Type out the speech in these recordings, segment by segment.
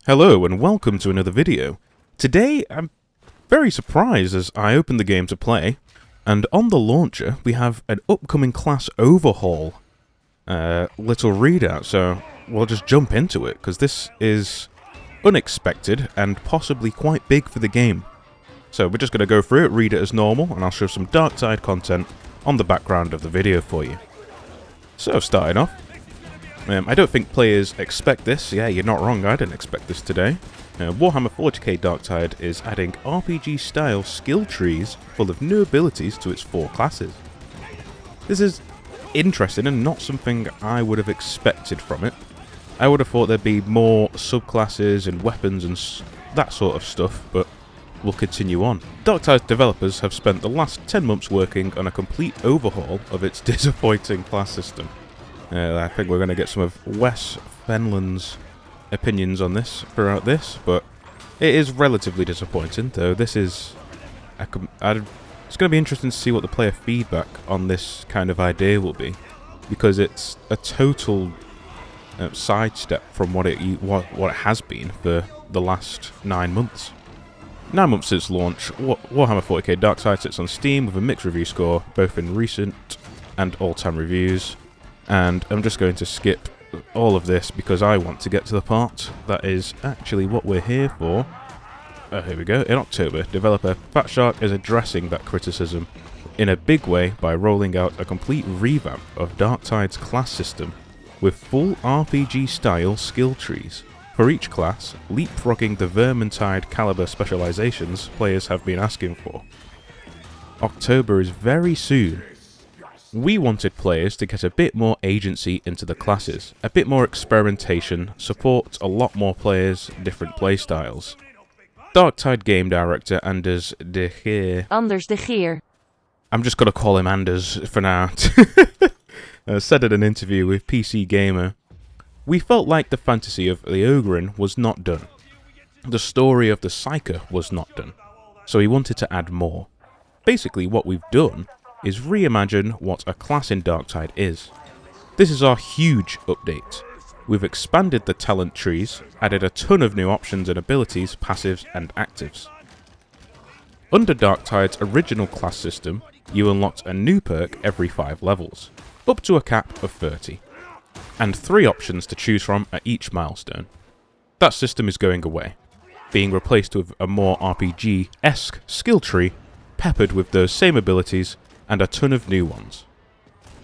Hello and welcome to another video. Today I'm very surprised as I opened the game to play, and on the launcher we have an upcoming class overhaul little readout, so we'll just jump into it because this is unexpected and possibly quite big for the game. So we're just going to go through it, read it as normal, and I'll show some Darktide content on the background of the video for you. So starting off, I don't think players expect this. Yeah, you're not wrong, I didn't expect this today. Warhammer 40k Darktide is adding RPG-style skill trees full of new abilities to its 4 classes. This is interesting and not something I would have expected from it. I would have thought there'd be more subclasses and weapons and that sort of stuff, but we'll continue on. Darktide developers have spent the last 10 months working on a complete overhaul of its disappointing class system. I think we're going to get some of Wes Fenland's opinions on this throughout this, but it is relatively disappointing, though this is... it's going to be interesting to see what the player feedback on this kind of idea will be, because it's a total sidestep from what it has been for the last 9 months. 9 months since launch, Warhammer 40k Darktide sits on Steam with a mixed review score, both in recent and all-time reviews. And I'm just going to skip all of this because I want to get to the part that is actually what we're here for. Here we go. In October, developer Fatshark is addressing that criticism in a big way by rolling out a complete revamp of Darktide's class system with full RPG-style skill trees for each class, leapfrogging the Vermintide caliber specializations players have been asking for. October is very soon. We wanted players to get a bit more agency into the classes, a bit more experimentation, support a lot more players, different playstyles. Darktide game director Anders de Geer... I'm just going to call him Anders for now. Said in an interview with PC Gamer, "We felt like the fantasy of the Ogryn was not done. The story of the Psyker was not done. So we wanted to add more. Basically what we've done is reimagine what a class in Darktide is. This is our huge update. We've expanded the talent trees, added a ton of new options and abilities, passives and actives. Under Darktide's original class system, you unlocked a new perk every 5 levels, up to a cap of 30, and 3 options to choose from at each milestone. That system is going away, being replaced with a more RPG-esque skill tree, peppered with those same abilities and a ton of new ones.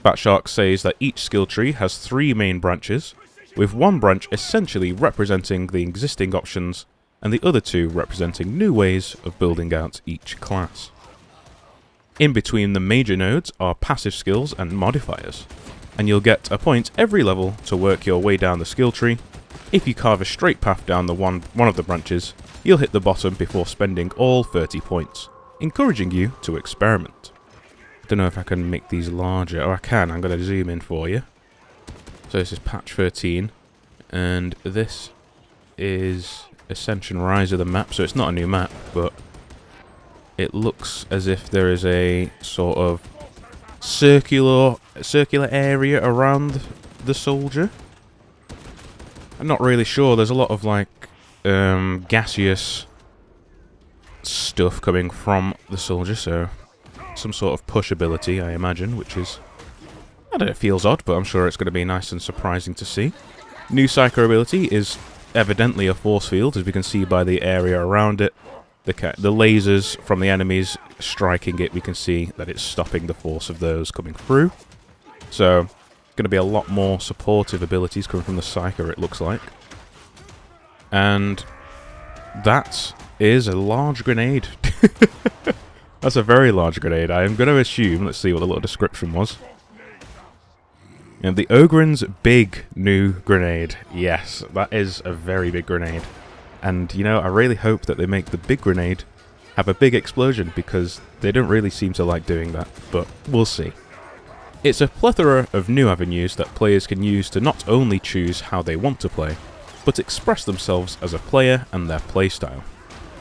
Fatshark says that each skill tree has 3 main branches, with one branch essentially representing the existing options and the other 2 representing new ways of building out each class. In between the major nodes are passive skills and modifiers, and you'll get a point every level to work your way down the skill tree. If you carve a straight path down the one of the branches, you'll hit the bottom before spending all 30 points, encouraging you to experiment. I don't know if I can make these larger. Oh, I can. I'm going to zoom in for you. So this is patch 13, and this is Ascension Rise of the map. So it's not a new map, but it looks as if there is a sort of circular area around the soldier. I'm not really sure. There's a lot of like gaseous stuff coming from the soldier, so some sort of push ability, I imagine, which is... I don't know, it feels odd, but I'm sure it's going to be nice and surprising to see. New Psyker ability is evidently a force field, as we can see by the area around it. The lasers from the enemies striking it, we can see that it's stopping the force of those coming through. So, going to be a lot more supportive abilities coming from the Psyker, it looks like. And that is a large grenade. That's a very large grenade. I am going to assume, let's see what the little description was. And the Ogryn's big new grenade. Yes, that is a very big grenade. And, you know, I really hope that they make the big grenade have a big explosion, because they don't really seem to like doing that, but we'll see. It's a plethora of new avenues that players can use to not only choose how they want to play, but express themselves as a player and their playstyle,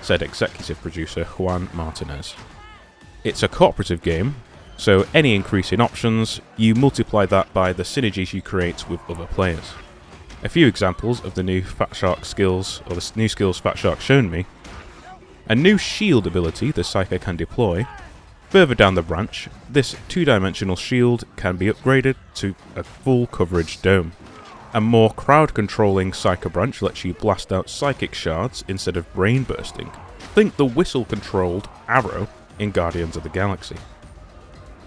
said executive producer Juan Martinez. It's a cooperative game, so any increase in options, you multiply that by the synergies you create with other players. A few examples of the new fatshark skills, or the new skills fatshark's shown me. A new shield ability the Psyker can deploy. Further down the branch, this 2-dimensional shield can be upgraded to a full coverage dome. A more crowd-controlling Psyker branch lets you blast out psychic shards instead of brain bursting. Think the whistle-controlled arrow in Guardians of the Galaxy.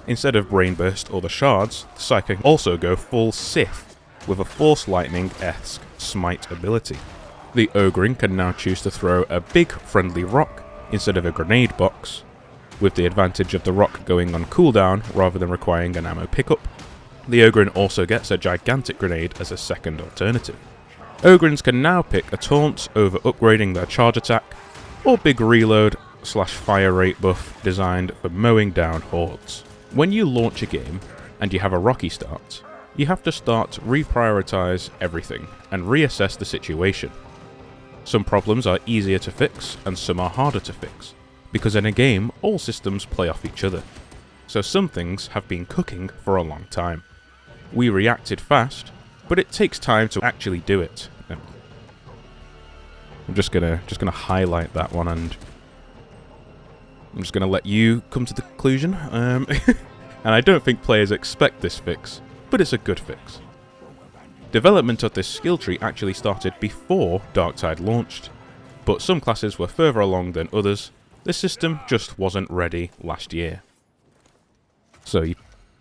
Instead of brain burst or the shards, the Psyker can also go full Sith with a Force Lightning-esque smite ability. The Ogryn can now choose to throw a big friendly rock instead of a grenade box, with the advantage of the rock going on cooldown rather than requiring an ammo pickup. The Ogryn also gets a gigantic grenade as a second alternative. Ogryns can now pick a taunt over upgrading their charge attack, or big reload / fire rate buff designed for mowing down hordes. When you launch a game and you have a rocky start, you have to start to reprioritize everything and reassess the situation. Some problems are easier to fix and some are harder to fix, because in a game all systems play off each other. So some things have been cooking for a long time. We reacted fast, but it takes time to actually do it. I'm just gonna highlight that one, and I'm just gonna let you come to the conclusion. And I don't think players expect this fix, but it's a good fix. Development of this skill tree actually started before Darktide launched, but some classes were further along than others. This system just wasn't ready last year. So you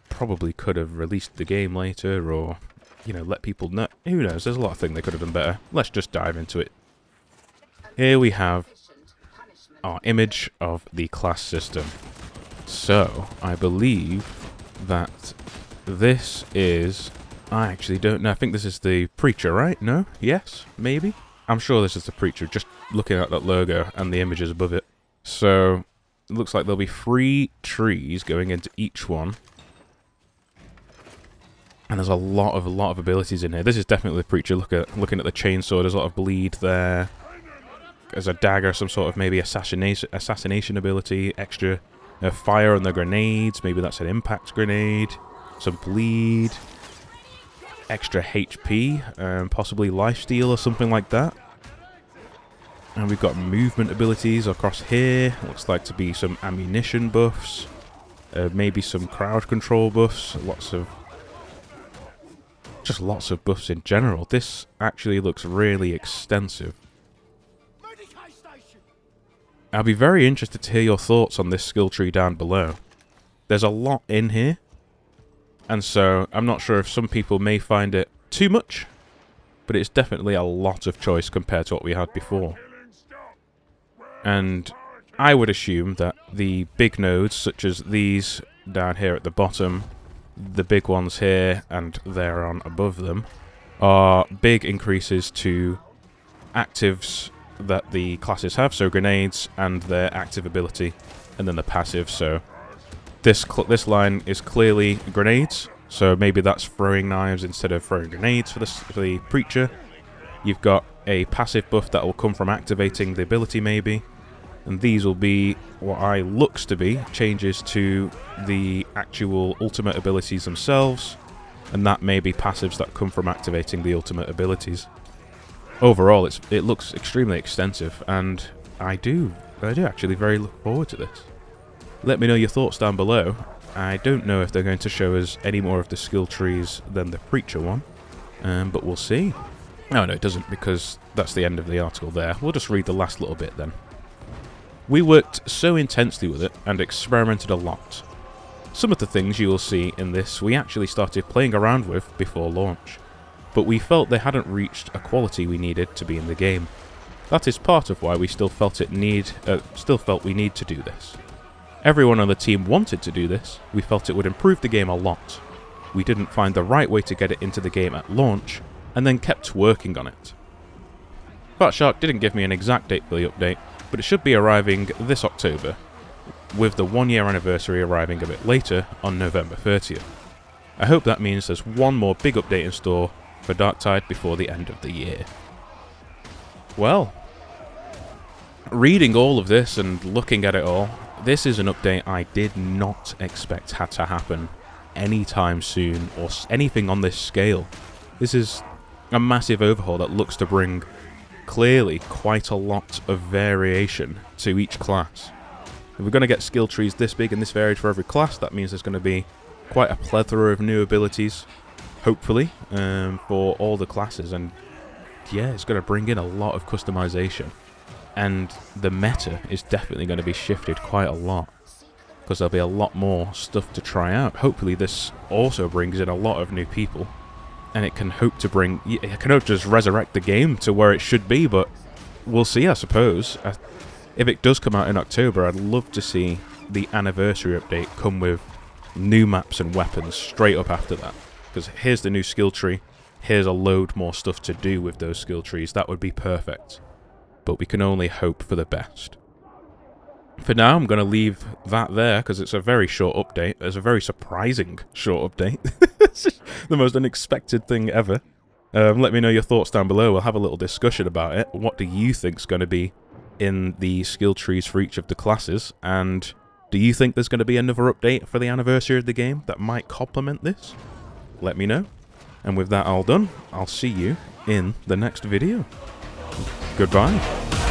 probably could have released the game later, or, let people know. Who knows, there's a lot of things they could have done better. Let's just dive into it. Here we have our image of the class system. So, I believe that this is... I actually don't know. I think this is the Preacher, right? No? Yes? Maybe? I'm sure this is the Preacher, just looking at that logo and the images above it. So, it looks like there'll be 3 trees going into each one. And there's a lot of abilities in here. This is definitely the Preacher. Looking at the chainsaw, there's a lot of bleed there. There's a dagger, some sort of maybe assassination ability, extra fire on the grenades, maybe that's an impact grenade, some bleed, extra HP, possibly lifesteal or something like that. And we've got movement abilities across here. Looks like to be some ammunition buffs, maybe some crowd control buffs, lots of buffs in general. This actually looks really extensive. I'll be very interested to hear your thoughts on this skill tree down below. There's a lot in here, and so I'm not sure if some people may find it too much, but it's definitely a lot of choice compared to what we had before. And I would assume that the big nodes, such as these down here at the bottom, the big ones here and there on above them, are big increases to actives that the classes have, so grenades and their active ability, and then the passive. So this line is clearly grenades, so maybe that's throwing knives instead of throwing grenades for the Preacher. You've got a passive buff that will come from activating the ability maybe, and these will be what looks to be changes to the actual ultimate abilities themselves, and that may be passives that come from activating the ultimate abilities. Overall, it looks extremely extensive, and I do actually very look forward to this. Let me know your thoughts down below. I don't know if they're going to show us any more of the skill trees than the Preacher one, but we'll see. Oh no, it doesn't, because that's the end of the article there. We'll just read the last little bit then. We worked so intensely with it and experimented a lot. Some of the things you will see in this we actually started playing around with before launch, but we felt they hadn't reached a quality we needed to be in the game. That is part of why we still felt we need to do this. Everyone on the team wanted to do this. We felt it would improve the game a lot. We didn't find the right way to get it into the game at launch, and then kept working on it. Fatshark didn't give me an exact date for the update, but it should be arriving this October, with the 1-year anniversary arriving a bit later on November 30th. I hope that means there's one more big update in store for Darktide before the end of the year. Well, reading all of this and looking at it all, this is an update I did not expect had to happen anytime soon, or anything on this scale. This is a massive overhaul that looks to bring clearly quite a lot of variation to each class. If we're going to get skill trees this big and this varied for every class, that means there's going to be quite a plethora of new abilities, hopefully, for all the classes. And yeah, it's going to bring in a lot of customization. And the meta is definitely going to be shifted quite a lot, because there'll be a lot more stuff to try out. Hopefully this also brings in a lot of new people, and it can hope to bring, it can hope to just resurrect the game to where it should be, but we'll see, I suppose. If it does come out in October, I'd love to see the anniversary update come with new maps and weapons straight up after that. Because here's the new skill tree, here's a load more stuff to do with those skill trees. That would be perfect. But we can only hope for the best. For now, I'm going to leave that there, because it's a very short update. It's a very surprising short update. It's just the most unexpected thing ever. Let me know your thoughts down below. We'll have a little discussion about it. What do you think's going to be in the skill trees for each of the classes? And do you think there's going to be another update for the anniversary of the game that might complement this? Let me know. And with that all done, I'll see you in the next video. Goodbye.